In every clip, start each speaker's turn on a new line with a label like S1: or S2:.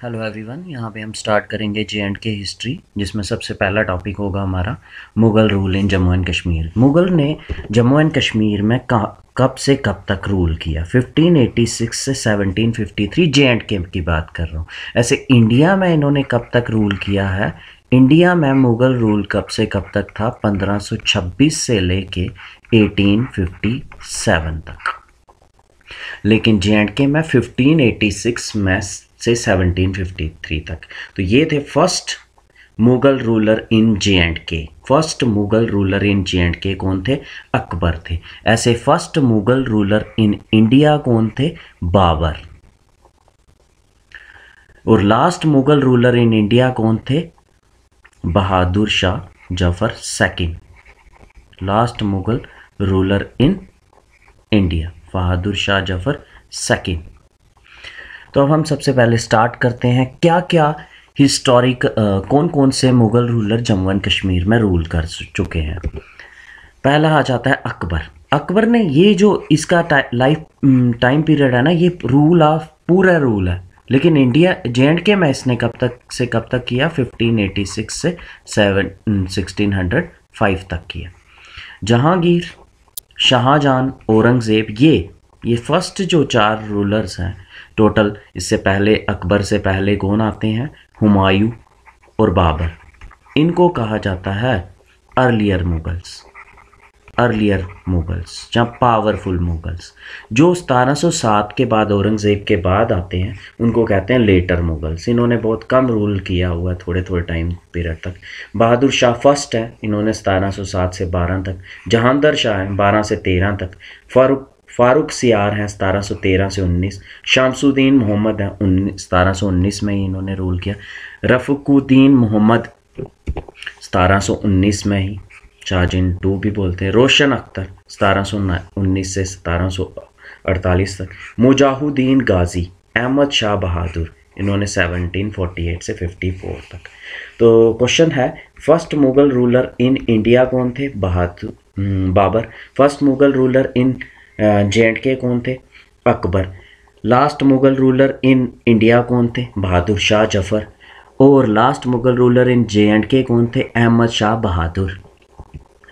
S1: Hello everyone, यहाँ पे हम स्टार्ट करेंगे जे.एंड.के हिस्ट्री, जिसमें सबसे पहला टॉपिक होगा हमारा Mughal rule in Jammu and Kashmir. Mughal ने जम्मू एंड कश्मीर में कब से कब तक रूल किया? 1586 से 1753। जे.एंड.के की बात कर रहा हूँ। ऐसे इंडिया में इन्होंने कब तक रूल किया है? इंडिया में मुग़ल रूल कब से कब तक था? 1526 से लेके 1857 तक। लेकिन जे.एंड.के में 1586 में से 1753 तक। तो ये थे first Mughal ruler in J and K. First Mughal ruler in J and K कौन थे? अकबर थे। ऐसे first Mughal ruler in India कौन थे? बाबर। और last Mughal ruler in India कौन थे? Bahadur Shah Zafar second. Last Mughal ruler in India Bahadur Shah Zafar second. तो अब हम सबसे पहले स्टार्ट करते हैं क्या क्या हिस्टोरिक कौन कौन से मुग़ल रूलर जम्मू एंड कश्मीर में रूल कर चुके हैं। पहला आ जाता है अकबर। अकबर ने ये जो इसका लाइफ टाइम पीरियड है ना, ये रूल ऑफ पूरा रूल है। लेकिन इंडिया जे.एंड.के में इसने कब तक से कब तक किया? 1586 से 1605 तक किया। जहांगीर, शाहजहां, औरंगज़ेब, ये फर्स्ट जो 4 रूलर्स हैं टोटल। इससे पहले अकबर से पहले कौन आते हैं? हुमायूं और बाबर। इनको कहा जाता है अर्लियर मुगल्स या पावरफुल मुगल्स। जो 1707 के बाद औरंगज़ेब के बाद आते हैं उनको कहते हैं लेटर मुगल्स। इन्होंने बहुत कम रूल किया हुआ, थोड़े टाइम पीरियड तक। बहादुर शाह फर्स्ट है, इन्होंने 1707 से 12 तक। जहांगीर शाह हैं 12 से 13 तक। फारूक सियार हैं 1713 से 19। शमसुद्दीन मोहम्मद हैं 1719 में ही इन्होंने रूल किया। रफ़ीकुद्दीन मोहम्मद 1719 में ही, शाहजहां टू भी बोलते हैं। रोशन अख्तर 1719 से 1748 तक। मुजाहिदीन गाजी, अहमद शाह बहादुर, इन्होंने 1748 से 54 तक। तो क्वेश्चन है, first Mughal ruler in India कौन थे? Babur. First Mughal ruler in J and K कौन थे? Akbar. Last Mughal ruler in India कौन थे? बहादुर शाह जफर। और last Mughal ruler in J and K कौन थे? अहमद शाह बहादुर।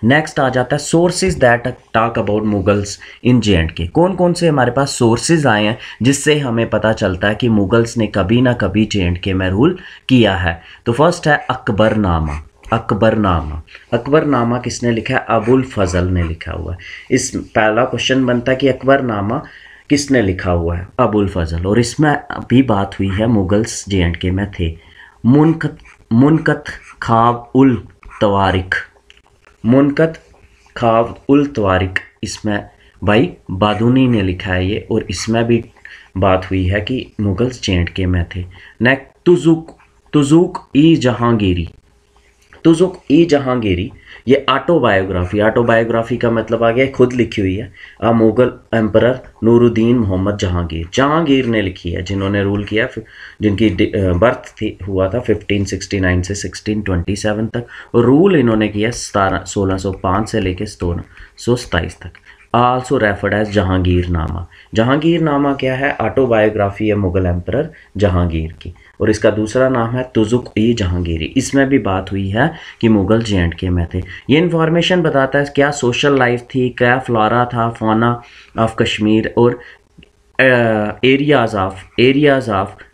S1: नेक्स्ट आ जाता है sources that talk about Mughals in J and K. कौन कौन से हमारे पास सोर्सेज आए हैं जिससे हमें पता चलता है कि मुगल्स ने कभी ना कभी जे.एंड.के में रूल किया है। तो फर्स्ट है अकबरनामा। अकबरनामा किसने लिखा है? अबुल फजल ने लिखा हुआ है। इस पहला क्वेश्चन बनता है कि अकबरनामा किसने लिखा हुआ है? अबुल फजल। और इसमें अभी बात हुई है मुगल्स जे.एंड.के में थे। मुनकत खाब उल तवारिक, इसमें भाई बादूनी ने लिखा है ये। और इसमें भी बात हुई है कि मुगल्स जे.एंड.के में थे। नेक्स्ट तुजुक ई जहांगीरी, ये ऑटोबायोग्राफी का मतलब आ गया खुद लिखी हुई है। मुगल एम्परर नूरुद्दीन मोहम्मद जहांगीर ने लिखी है, जिन्होंने रूल किया, जिनकी बर्थ हुआ था 1569 से 1627 तक। और रूल इन्होंने किया 1605 से लेकर 1627 तक। आल्सो रेफर्ड एज जहांगीरनामा क्या है? ऑटोबायोग्राफी है मुगल एम्परर जहांगीर की। और इसका दूसरा नाम है तुजुक ई जहांगीरी। इसमें भी बात हुई है कि मुगल जे.एंड.के में थे। ये इन्फॉर्मेशन बताता है क्या सोशल लाइफ थी, क्या फ्लोरा था, फौना ऑफ कश्मीर, और areas of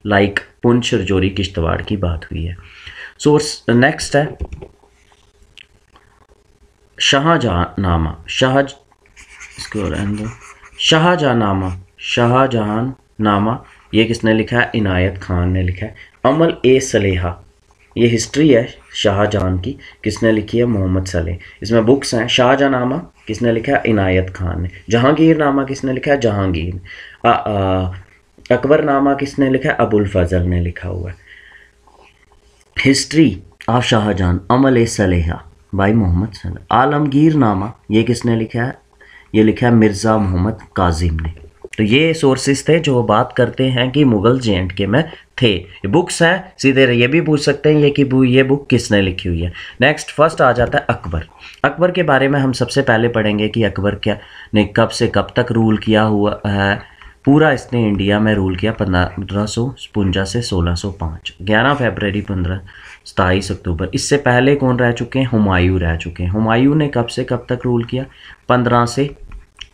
S1: like Poonch, Rajouri, Kishtwar की बात हुई है। सोर्स नेक्स्ट है शाहजहांनामा। ये किसने लिखा है? इनायत खान ने लिखा है। अमल ए सलेहा, ये हिस्ट्री है शाहजहां की, किसने लिखी है? मोहम्मद सलेह। इसमें बुक्स हैं। शाहजहांनामा किसने लिखा है? इनायत खान ने। जहांगीरनामा किसने लिखा है? जहांगीर। अकबरनामा किसने लिखा है? अबुल फजल ने लिखा हुआ है। हिस्ट्री ऑफ शाहजहां, अमल ए सलेहा भाई मोहम्मद सलेह। आलमगीरनामा ये किसने लिखा है? ये लिखा है मिर्ज़ा मोहम्मद काजिम ने। तो ये सोर्सेज थे जो बात करते हैं कि मुगल जे.एंड.के में थे। ये बुक्स हैं, सीधे ये भी पूछ सकते हैं ये बुक किसने लिखी हुई है। नेक्स्ट फर्स्ट आ जाता है अकबर के बारे में हम सबसे पहले पढ़ेंगे कि अकबर क्या ने कब से कब तक रूल किया हुआ है। पूरा इसने इंडिया में रूल किया 1557 से 1605। 11 फरवरी 27 अक्टूबर। इससे पहले कौन रह चुके हैं? हुमायूं रह चुके हैं। हुमायूं ने कब से कब तक रूल किया? 15 से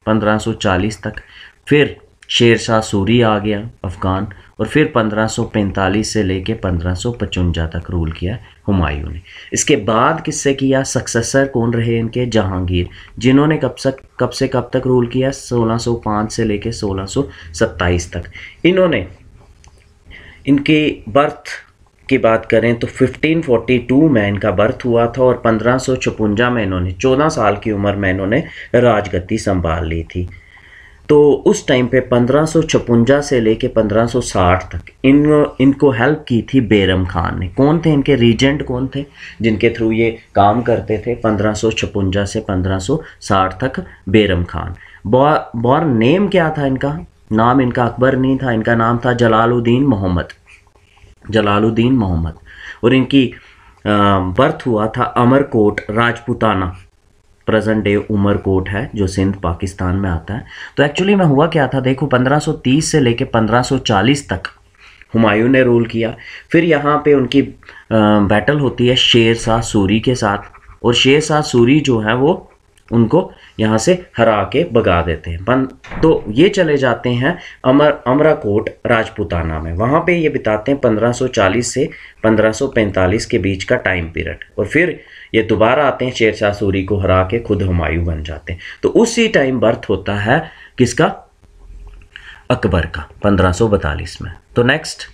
S1: 1540 तक। फिर शेर शाह सूरी आ गया अफ़गान, और फिर 1545 से लेके 1555 तक रूल किया हुमायूं ने। इसके बाद किससे किया? सक्सेसर कौन रहे इनके? जहांगीर, जिन्होंने कब से कब तक रूल किया? 1605 से लेके 1627 तक। इन्होंने इनके बर्थ की बात करें तो 1542 में इनका बर्थ हुआ था, और 1556 में इन्होंने 14 साल की उम्र में इन्होंने राजगद्दी संभाल ली थी। तो उस टाइम पे 1556 से लेके 1560 तक इनको हेल्प की थी बैरम खान ने। कौन थे इनके रीजेंट? कौन थे जिनके थ्रू ये काम करते थे? 1556 से 1560 तक बैरम खान। बॉर्न नेम क्या था इनका? नाम इनका अकबर नहीं था, इनका नाम था जलालुद्दीन मोहम्मद। और इनकी बर्थ हुआ था अमरकोट, राजपुताना, प्रेजेंट डे उमरकोट है जो सिंध पाकिस्तान में आता है। तो एक्चुअली में हुआ क्या था, देखो 1530 से लेके 1540 तक हुमायूं ने रूल किया। फिर यहाँ पे उनकी बैटल होती है शेर शाह सूरी के साथ, और शेर शाह सूरी जो है वो उनको यहाँ से हरा के भगा देते हैं। तो ये चले जाते हैं अमराकोट राजपुताना में। वहाँ पे ये बिताते हैं 1540 से 1545 के बीच का टाइम पीरियड, और फिर ये दोबारा आते हैं, शेर शाह सूरी को हरा के खुद हुमायूं बन जाते हैं। तो उसी टाइम बर्थ होता है किसका? अकबर का, 1542 में। तो नेक्स्ट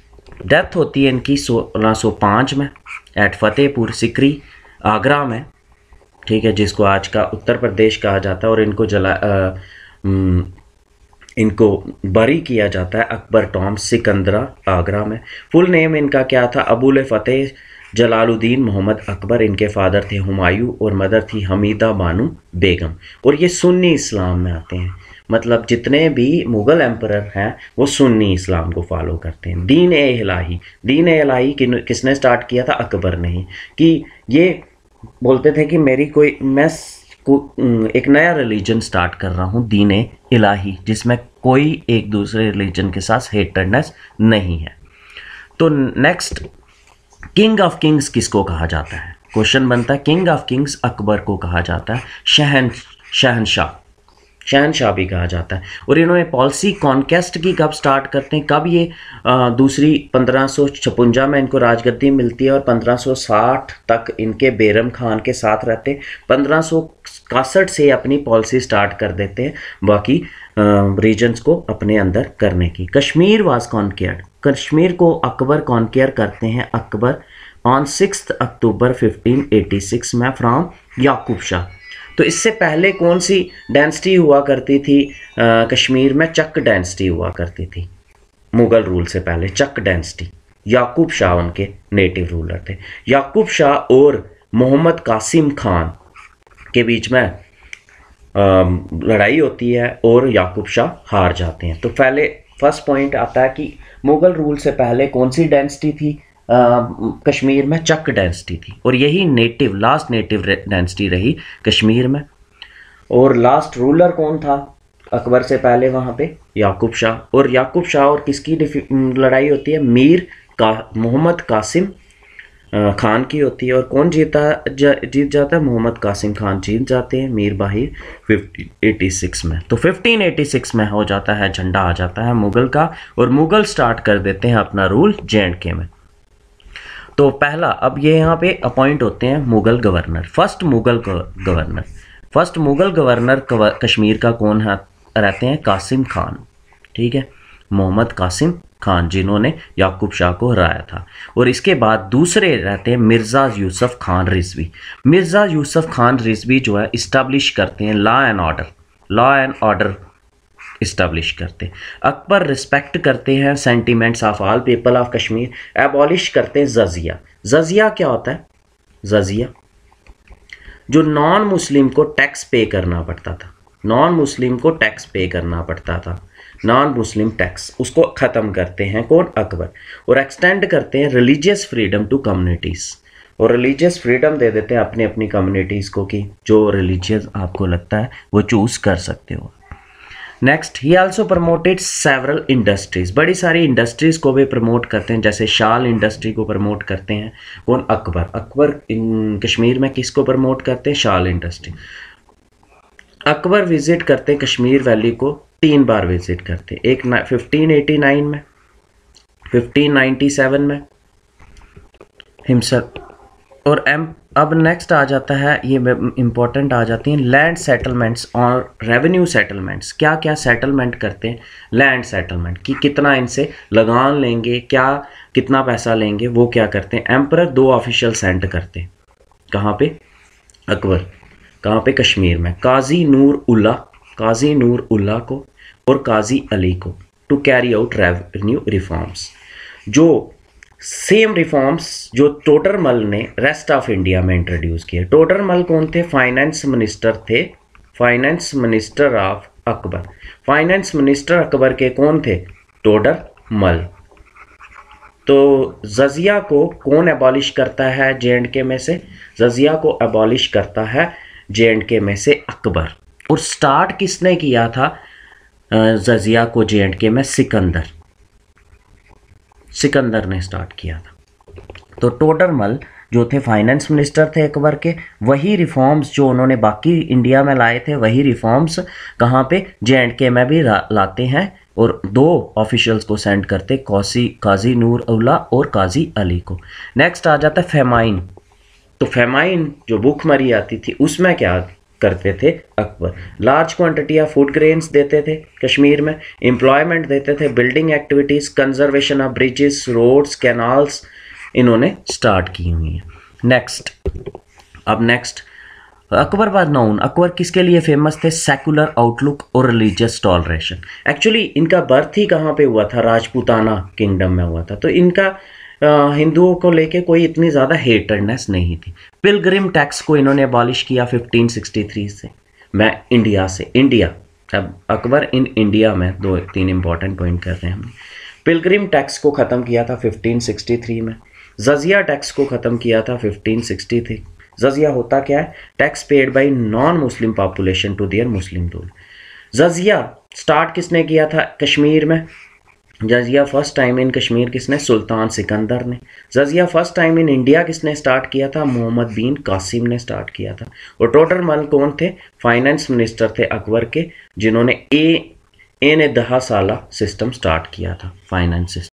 S1: डेथ होती है इनकी 1605 में एट फतेहपुर सिकरी, आगरा में, ठीक है, जिसको आज का उत्तर प्रदेश कहा जाता है। और इनको बरी किया जाता है अकबर टॉम सिकंदरा, आगरा में। फुल नेम इनका क्या था? अबुल फतेह जलालुद्दीन मोहम्मद अकबर। इनके फादर थे हुमायूं और मदर थी हमीदा बानू बेगम। और ये सुन्नी इस्लाम में आते हैं, मतलब जितने भी मुग़ल एम्परर हैं वो सुन्नी इस्लाम को फॉलो करते हैं। दीन ए इलाही किसने स्टार्ट किया था? अकबर ने ही। कि ये बोलते थे कि मैं एक नया रिलीजन स्टार्ट कर रहा हूँ, दीन ए इलाही, जिसमें कोई एक दूसरे रिलीजन के साथ हेटरनेस नहीं है। तो नेक्स्ट, किंग ऑफ किंग्स किसको कहा जाता है? क्वेश्चन बनता है, किंग ऑफ किंग्स अकबर को कहा जाता है, शहनशाह भी कहा जाता है। और इन्होंने पॉलिसी कॉन्केस्ट की कब स्टार्ट करते हैं? कब ये दूसरी 1556 में इनको राजगद्दी मिलती है, और 1560 तक इनके बैरम खान के साथ रहते हैं। 1561 से अपनी पॉलिसी स्टार्ट कर देते हैं बाकी रीजन्स को अपने अंदर करने की। कश्मीर वाज कॉन्केयर्ड, कश्मीर को अकबर कॉन्केयर करते हैं, अकबर ऑन 6 अक्टूबर 1586 में फ्रॉम याकूब शाह। तो इससे पहले कौन सी डायनेस्टी हुआ करती थी कश्मीर में? चक डायनेस्टी हुआ करती थी मुग़ल रूल से पहले, चक डायनेस्टी। याकूब शाह उनके नेटिव रूलर थे। याकूब शाह और मोहम्मद कासिम खान के बीच में लड़ाई होती है और याकूब शाह हार जाते हैं। तो पहले फर्स्ट पॉइंट आता है कि मुग़ल रूल से पहले कौन सी डायनेस्टी थी कश्मीर में? चक डायनेस्टी थी, और यही लास्ट नेटिव डायनेस्टी रही कश्मीर में। और लास्ट रूलर कौन था अकबर से पहले वहाँ पे? याकूब शाह। और याकूब शाह और किसकी लड़ाई होती है? मोहम्मद कासिम खान की होती है। और कौन जीत जाता है? मोहम्मद कासिम खान जीत जाते हैं, मीर बाहिर 1586 में। तो 1586 में हो जाता है, झंडा आ जाता है मुग़ल का, और मुग़ल स्टार्ट कर देते हैं अपना रूल J&K में। तो पहला, अब ये यहाँ पे अपॉइंट होते हैं Mughal governor. First Mughal governor Kashmir का कौन है? रहते हैं कासिम खान, ठीक है, मोहम्मद कासिम खान, जिन्होंने याकूब शाह को हराया था। और इसके बाद दूसरे रहते हैं मिर्ज़ा यूसुफ खान रिजवी। मिर्ज़ा यूसुफ खान रिजवी जो है इस्टेब्लिश करते हैं लॉ एंड ऑर्डर इस्टेब्लिश करते हैं। अकबर रिस्पेक्ट करते हैं sentiments of all people of Kashmir. Abolish करते हैं जजिया क्या होता है? जजिया जो नॉन मुस्लिम को टैक्स पे करना पड़ता था, नॉन मुस्लिम टैक्स, उसको ख़त्म करते हैं कौन? अकबर। और एक्सटेंड करते हैं रिलीजियस फ्रीडम टू कम्युनिटीज़, और रिलीजियस फ्रीडम दे देते हैं अपनी कम्युनिटीज़ को कि जो रिलीजियस आपको लगता है वो चूज़ कर सकते हो। नेक्स्ट, ही आल्सो प्रमोटेड सेवरल इंडस्ट्रीज, बड़ी सारी इंडस्ट्रीज को भी प्रमोट करते हैं, जैसे शाल इंडस्ट्री को प्रमोट करते हैं कौन, अकबर। अकबर इन कश्मीर में किसको प्रमोट करते हैं, शाल इंडस्ट्री। अकबर विजिट करते कश्मीर वैली को 3 बार विजिट करते, एक 1589 में, 1597 में हिमसर। और अब नेक्स्ट आ जाता है, ये इंपॉर्टेंट आ जाती हैं लैंड सेटलमेंट्स और रेवेन्यू सेटलमेंट्स। क्या क्या सेटलमेंट करते हैं, लैंड सेटलमेंट कि कितना इनसे लगान लेंगे, क्या कितना पैसा लेंगे, वो क्या करते हैं। एम्परर 2 ऑफिशियल सेंड करते हैं, कहाँ पे, अकबर, कहाँ पे, कश्मीर में, काजी नूर उल्ला को और काजी अली को, to carry out revenue reforms, जो सेम रिफॉर्म्स जो टोडरमल ने रेस्ट ऑफ इंडिया में इंट्रोड्यूस किए। टोडरमल कौन थे, फाइनेंस मिनिस्टर थे, finance minister of Akbar. Finance minister Akbar के कौन थे, टोडरमल। तो जजिया को कौन एबॉलिश करता है जे.एंड.के में से, जजिया को एबॉलिश करता है जे.एंड.के में से अकबर। और स्टार्ट किसने किया था जजिया को जे.एंड.के में, सिकंदर ने स्टार्ट किया था। तो टोडरमल जो थे फाइनेंस मिनिस्टर थे अकबर के, वही रिफॉर्म्स जो उन्होंने बाकी इंडिया में लाए थे, वही रिफॉर्म्स कहाँ पे, जे.एंड.के में भी लाते हैं और 2 ऑफिशियल्स को सेंड करते, काजी नूर उल्ला और काजी अली को। नेक्स्ट आ जाता है फेमाइन। तो फेमाइन जो भूखमरी आती थी उसमें क्या करते थे Akbar, large quantity of food grains देते थे कश्मीर में, एम्प्लॉयमेंट देते थे, building activities, conservation of bridges, roads, canals इन्होंने स्टार्ट की हुई हैं। नेक्स्ट, अब next Akbar was known, Akbar किसके लिए फेमस थे, सेकुलर आउटलुक और रिलीजियस टॉलरेशन। एक्चुअली इनका बर्थ ही कहाँ पे हुआ था, राजपूताना किंगडम में हुआ था। तो इनका हिंदुओं को लेके कोई इतनी ज़्यादा हेटरनेस नहीं थी। पिलग्रिम टैक्स को इन्होंने अबॉलिश किया 1563 से, मैं इंडिया, अब अकबर इन इंडिया में 2-3 इंपॉर्टेंट पॉइंट कर रहे हैं हम। पिलग्रिम टैक्स को ख़त्म किया था 1563 में, जजिया टैक्स को ख़त्म किया था 1563। जजिया होता क्या है, tax paid by non Muslim population to their Muslim rule. Jizya start किसने किया था कश्मीर में, jizya first time in Kashmir किसने, सुल्तान सिकंदर ने। Jizya first time in India किसने स्टार्ट किया था, मोहम्मद बिन कासिम ने स्टार्ट किया था। और टोडरमल कौन थे, फाइनेंस मिनिस्टर थे अकबर के, जिन्होंने ए ने 10 साला सिस्टम स्टार्ट किया था, फाइनेंस सिस्टम।